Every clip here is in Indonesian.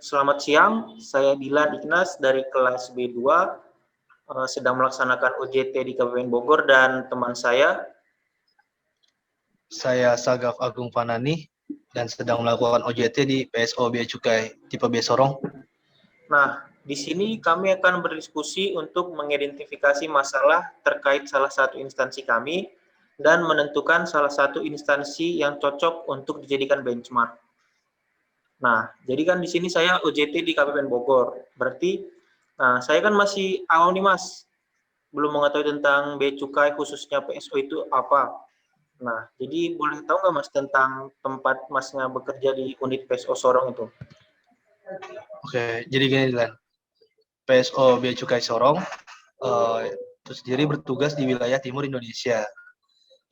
Selamat siang, saya Dilan Ignas dari kelas B2, sedang melaksanakan UJT di Kabupaten Bogor dan teman saya. Saya Sagaf Agung Fanani dan sedang melakukan OJT di PSO Bea Cukai tipe B Sorong. Nah, di sini kami akan berdiskusi untuk mengidentifikasi masalah terkait salah satu instansi kami dan menentukan salah satu instansi yang cocok untuk dijadikan benchmark. Nah, jadi kan di sini saya OJT di Kabupaten Bogor. Berarti, saya kan masih awal nih Mas, belum mengetahui tentang Bea Cukai khususnya PSO itu apa. Nah, jadi boleh tahu nggak Mas tentang tempat Masnya bekerja di unit PSO Sorong itu? Oke, jadi gini Dilan. PSO Bea Cukai Sorong itu sendiri bertugas di wilayah timur Indonesia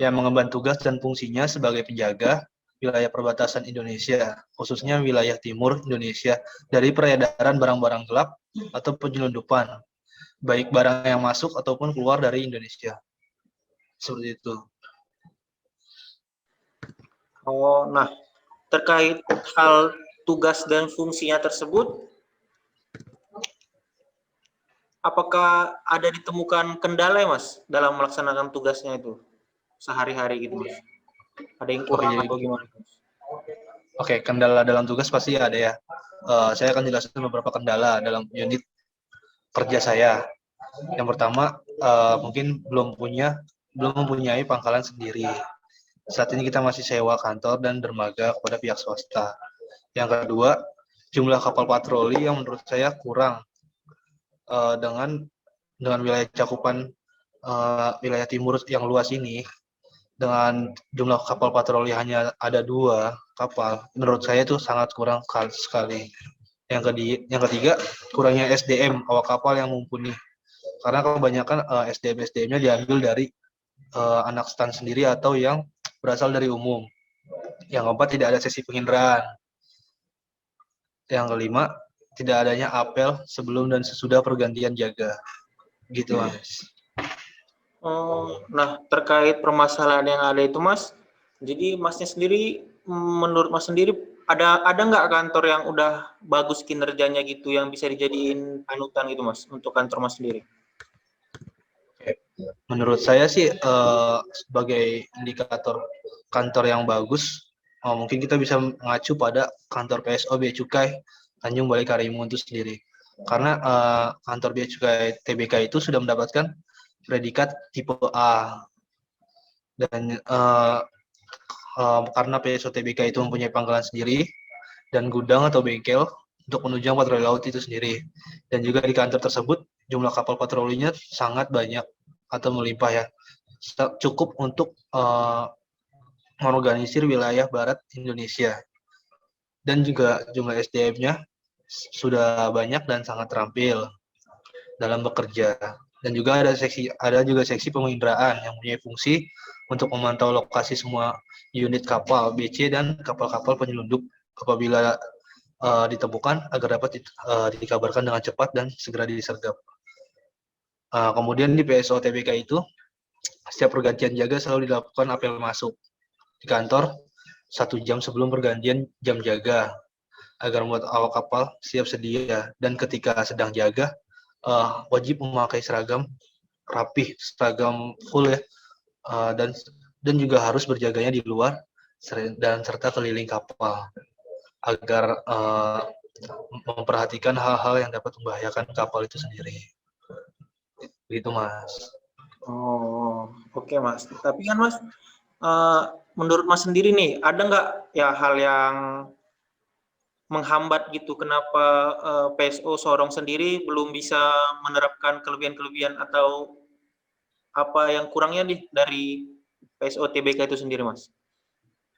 yang mengemban tugas dan fungsinya sebagai penjaga wilayah perbatasan Indonesia, khususnya wilayah timur Indonesia dari peredaran barang-barang gelap atau penyelundupan, baik barang yang masuk ataupun keluar dari Indonesia. Seperti itu. Oh, nah terkait hal tugas dan fungsinya tersebut, apakah ada ditemukan kendala ya Mas dalam melaksanakan tugasnya itu sehari-hari gitu Mas? Ada yang Oke, kurang jadi atau gimana Mas? Oke, kendala dalam tugas pasti ada ya. Saya akan jelaskan beberapa kendala dalam unit kerja saya. Yang pertama, mungkin belum mempunyai pangkalan sendiri. Saat ini kita masih sewa kantor dan dermaga kepada pihak swasta. Yang kedua, jumlah kapal patroli yang menurut saya kurang dengan wilayah cakupan wilayah timur yang luas ini. Dengan jumlah kapal patroli hanya ada 2 kapal, menurut saya itu sangat kurang sekali. Yang ketiga, kurangnya SDM awak kapal yang mumpuni. Karena kebanyakan SDM-nya diambil dari anak stan sendiri atau yang berasal dari umum. Yang keempat, tidak ada sesi penginderaan. Yang kelima, tidak adanya apel sebelum dan sesudah pergantian jaga. Gitu, Mas. Nah terkait permasalahan yang ada itu Mas, jadi Masnya sendiri, menurut Mas sendiri ada nggak kantor yang udah bagus kinerjanya gitu yang bisa dijadiin panutan gitu Mas untuk kantor Mas sendiri? Menurut saya sih sebagai indikator kantor yang bagus, mungkin kita bisa mengacu pada kantor PSO Bea Cukai Tanjung Balai Karimun itu sendiri. Karena kantor Bea Cukai TBK itu sudah mendapatkan predikat tipe A, dan karena PSO TBK itu mempunyai pangkalan sendiri dan gudang atau bengkel untuk menunjang patroli laut itu sendiri. Dan juga di kantor tersebut jumlah kapal patrolinya sangat banyak atau melimpah ya, cukup untuk mengorganisir wilayah barat Indonesia. Dan juga jumlah SDM-nya sudah banyak dan sangat terampil dalam bekerja. Dan juga ada juga seksi penginderaan yang mempunyai fungsi untuk memantau lokasi semua unit kapal BC dan kapal-kapal penyelundup apabila ditemukan agar dapat dikabarkan dengan cepat dan segera disergap. Kemudian di PSO TBK itu setiap pergantian jaga selalu dilakukan apel masuk di kantor 1 jam sebelum pergantian jam jaga agar membuat awak kapal siap sedia, dan ketika sedang jaga wajib memakai seragam rapih, seragam full ya, dan juga harus berjaganya di luar dan serta keliling kapal agar memperhatikan hal-hal yang dapat membahayakan kapal itu sendiri. Begitu Mas. Oh, oke Mas. Tapi kan Mas, menurut Mas sendiri nih, ada nggak ya hal yang menghambat gitu kenapa PSO Sorong sendiri belum bisa menerapkan kelebihan-kelebihan atau apa yang kurangnya nih dari PSO TBK itu sendiri Mas?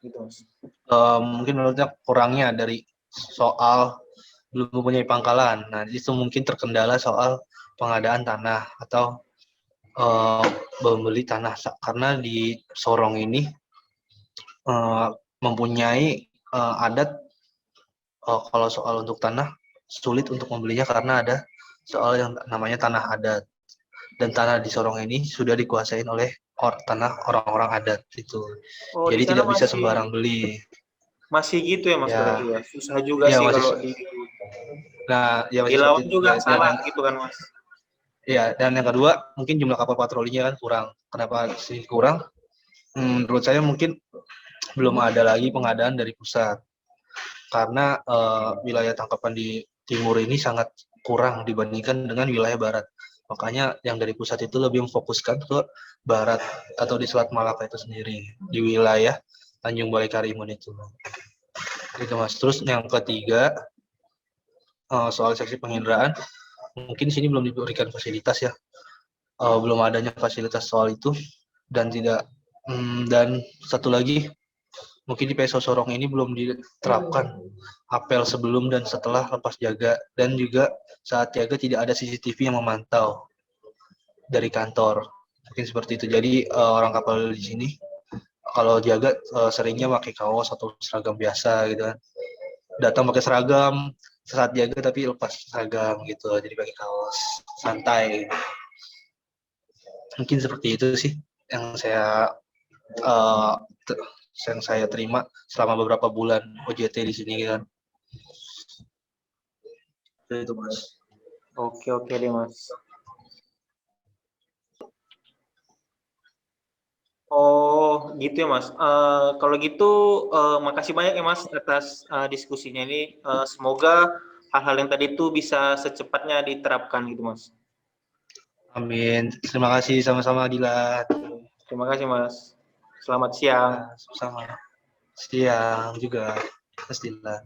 Gitu Mas. Mungkin menurutnya kurangnya dari soal belum mempunyai pangkalan. Nah, itu mungkin terkendala soal pengadaan tanah atau membeli tanah, karena di Sorong ini mempunyai adat kalau soal untuk tanah sulit untuk membelinya karena ada soal yang namanya tanah adat, dan tanah di Sorong ini sudah dikuasain oleh tanah orang-orang adat itu. Oh, di Jadi sana tidak bisa masih sembarang beli. Masih gitu ya Mas Ya, berarti ya. Susah juga iya sih masih. kalau Nah, ya masih seperti dilawan itu. juga Ya, salah gitu kan Mas. dan yang kedua mungkin jumlah kapal patrolinya kan kurang. Kenapa sih kurang? Menurut saya mungkin belum ada lagi pengadaan dari pusat. Karena wilayah tangkapan di timur ini sangat kurang dibandingkan dengan wilayah barat. Makanya yang dari pusat itu lebih memfokuskan ke barat atau di Selat Malaka itu sendiri, di wilayah Tanjung Balai Karimun itu. Gitu Mas. Terus yang ketiga, soal seksi penginderaan, mungkin di sini belum diberikan fasilitas ya. Belum adanya fasilitas soal itu dan tidak dan satu lagi mungkin di PSO Sorong ini belum diterapkan apel sebelum dan setelah lepas jaga, dan juga saat jaga tidak ada CCTV yang memantau dari kantor. Mungkin seperti itu. Jadi orang kapal di sini kalau jaga seringnya pakai kaos atau seragam biasa gitu kan. Datang pakai seragam saat jaga tapi lepas seragam gitu. Jadi pakai kaos santai. Mungkin seperti itu sih yang uh, saya terima selama beberapa bulan OJT di sini kan. Itu Mas. Oke deh Mas. Oh gitu ya Mas. Kalau gitu makasih banyak ya Mas atas diskusinya ini. Semoga hal-hal yang tadi itu bisa secepatnya diterapkan gitu Mas. Amin. Terima kasih sama-sama Dilan. Terima kasih Mas. Selamat siang. Ya, sama-sama. Siang juga Mas Dilan.